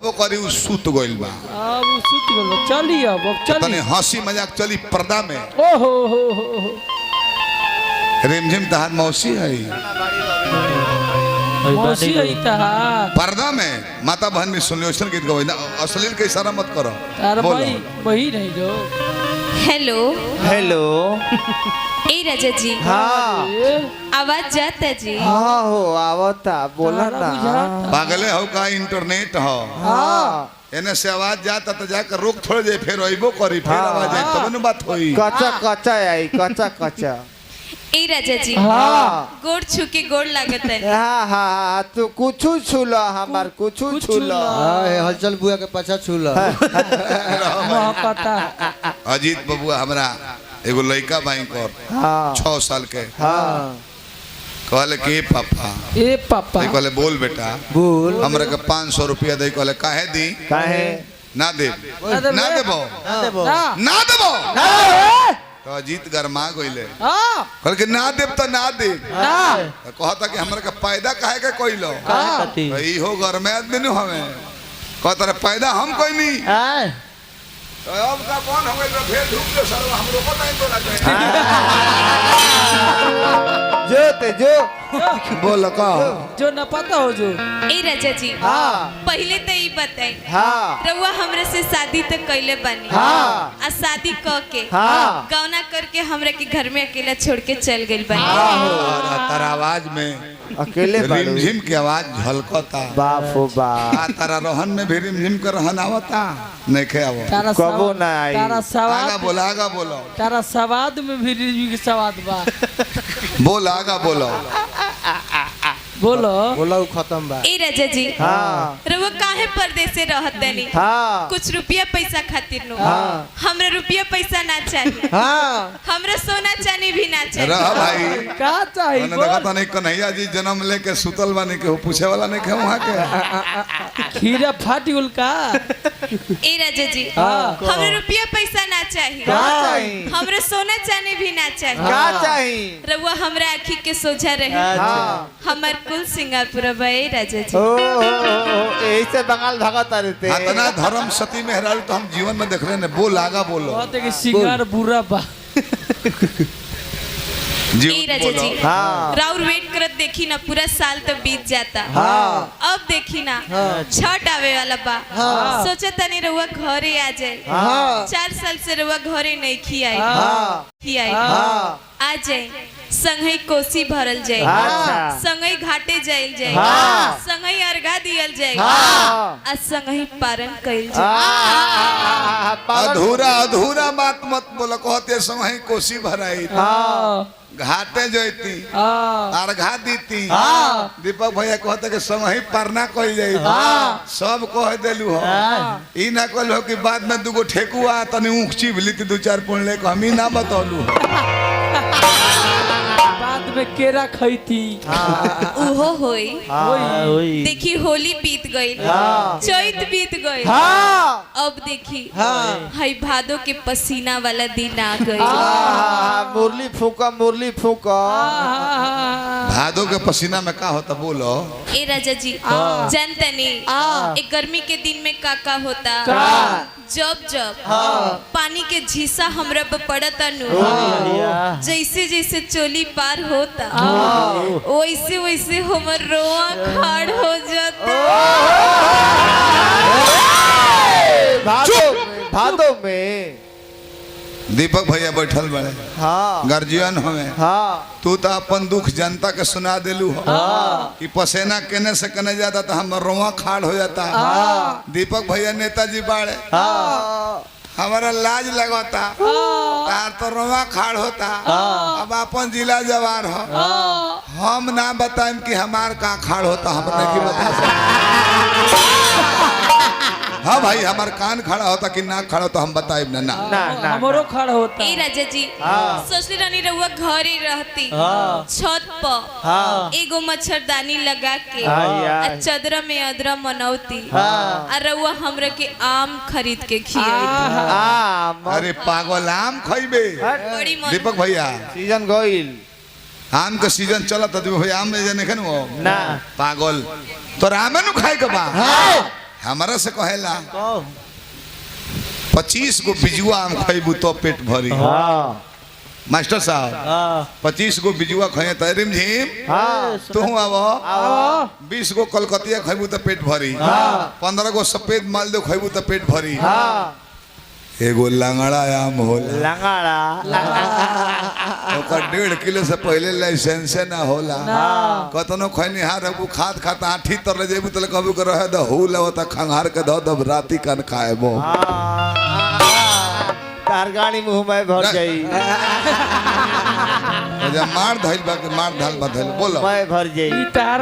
वो करी उ सुत गइल बा। अब सुत गइल चली अब चली तने हंसी मजाक चली पर्दा में। ओहो हो रिमझिम तहार मौसी है मौसी है तहार पर्दा में माता बहन में सुनोशन गीत गवाई ना अश्लील के इशारा मत करो। तार भाई वही नहीं जो हेलो हेलो ए राजा जी हाँ आवाज जाता जी हाँ हो आवता बोला ना पागले हो का इंटरनेट हो हाँ एने से आवाज जाता तो जाकर रोक थोड़े जाए फिर अइबो करी फिर आवाज आई तब न बात होई। कच्चा कच्चा आई कच्चा कच्चा ए राजा जी हाँ गोड़ छू के गोड़ लागत है हाँ हाँ तू कुछ छूला हमार कुछ छूला हलचल बुआ के पाछा छूला महकता अजीत बबुआ हमरा एगो लड़का बाई कर हाँ 6 साल के हाँ कहले कि पापा ए पापा कहले बोल बेटा बोल हमरा के 500 रुपया दे कहले काहे दी काहे ना दे ना देबो ना देबो तो अजीत गरमा गइले हां कहल के ना देब त ना दे ना कहता कि हमरा के पैदा काहे के कोइलो ई हो घर में आदमी न हमें कहता रे पैदा हम कोई नहीं तो अब का कौन हो गइल फिर ढूक दे सर हमरो को नहीं बोला जो ते जो बोल का जो न पता हो जो ए राजा जी हाँ पहले तो ई बताई हाँ रउआ हमरा से शादी तो कैले बानी हाँ आ शादी क के हाँ गौना करके हमरा के घर में अकेला छोड़ के चल गइल बानी तारा आवाज में अकेले बाड़ू रिमझिम की आवाज झलकता बाप हो बाप तारा रोहन में भी रिमझिम कर रहन आवता नहीं खे आवो तारा कबो ना आई तारा आगा सवाद बोला आगा बोलो तारा सवाद में भी रिजवी के सवाद बा बोल आगा बोलो बोलो बोला खत्म बा ए राजा जी हाँ रउआ काहे परदेस से रहत नहीं हाँ कुछ रुपया पैसा खातिर नो हाँ। हमरा रुपया पैसा ना चाहिए हाँ हमरा सोना चांदी भी ना चाहिए रह भाई का चाहिए मैंने देखा था नहीं कन्हैया जी जन्म लेके सुतल बानी के पूछे वाला नहीं के वहां के खीरा फाटी उल का ए राजा जी हाँ। हमरा रुपया पैसा ना चाहिए का चाहिए हमरा सोना चांदी भी ना चाहिए का चाहिए रउआ हमरा आँखी के सोझा रहे हाँ हमर कुल सिंगापुर बे राजा जी ओ यही से बंगाल भागता रहते इतना धर्म सती मेहरारू तो हम जीवन में देख रहे हैं बोल आगा बोलो बहुत है कि सिंगार बुरा बा ए राजा जी हाँ राउर वेट करत देखी ना पूरा साल तो बीत जाता हाँ अब देखी ना छठ आवे वाला बा सोचा तनी रउआ घरे आ जाए हाँ 4 साल से रउआ घरे नहीं खियाई हाँ खियाई हाँ आ जाए संगई कोसी भरल जाए अच्छा। संगई घाटे जाइल जाए हाँ। संगई अर्घा दियल जाए हाँ। आ संगई पारण कइल जाए अधूरा अधूरा बात मत बोलो कहते समय कोसी भराई घाटे जोती अर्घा दीती दीपक भैया कहते कि समय पारना कइल जाई सब कह देलू हो ई ना कहल हो कि बाद में दुगो ठेकुआ तनी ऊख चिब लीती 2-4 पुण ले हम ही ना बतौलू बाद में केरा खैती उहो होई वही देखी होली बीत गई चैत बीत गई अब देखी हई भादो के पसीना वाला दिन आ गई मुरली फूका भादो के पसीना में का होता बोलो ए राजा जी जानते नहीं एक गर्मी के दिन में का होता जब जब पानी के झीसा हमरा पे पड़ता नु जैसे जैसे चोली पार होता वैसे वैसे हमर रोआ खाड़ हो जाता भादो में दीपक भैया बैठल बड़े हाँ गार्जियन हमें हाँ तू तो अपन दुख जनता के सुना दिलू हो कि पसेना केने से केने जाता तो हम रोआ खाड़ हो जाता दीपक भैया नेताजी बाड़े हमारा लाज लगता तार तो रोआ खाड़ होता अब अपन जिला जवार हो हम ना बताएं कि हमार का खाड़ होता हम नहीं बता सकते। हाँ भाई हमार कान खड़ा होता कि ना खड़ा होता हम बताए ना ना हमरो खड़ा होता ए राजा जी सोचले रानी रउआ घरे रहती छत पर एगो मच्छरदानी लगा के आ चदरा में अदरा मनौती आ रउआ हमरा के आम खरीद के खियाई अरे पागल आम खइबे बड़ी मन दीपक भैया सीजन गइल आम का सीजन चलत भैया आम में जाने खन ना पागल तो आमे नु खाए के बा हमारा से कहेला 25 गो बिजुआ आम खइबू तो पेट भरी। मास्टर साहब 25 गो बिजुआ खाए त रिमझिम तू आवो 20 गो कलकतिया खइबू त पेट भरी। 15 गो सफेद मालदो खइबू त पेट भरी। एगो लंगड़ा आम होला, ओकर 1.5 किलो से पहले लाइसेंस ना होला। कतनो खैनी हार अब खाद खाता आठी तर जेबू तले कबू कर रहे द हो लवता खंगार के द दब राती कन खाएबो। तार गाड़ी मुंह में भर गई। जब मार धइल बा के मार धाल बा धइल बोलो मैं भर जाई। ई तार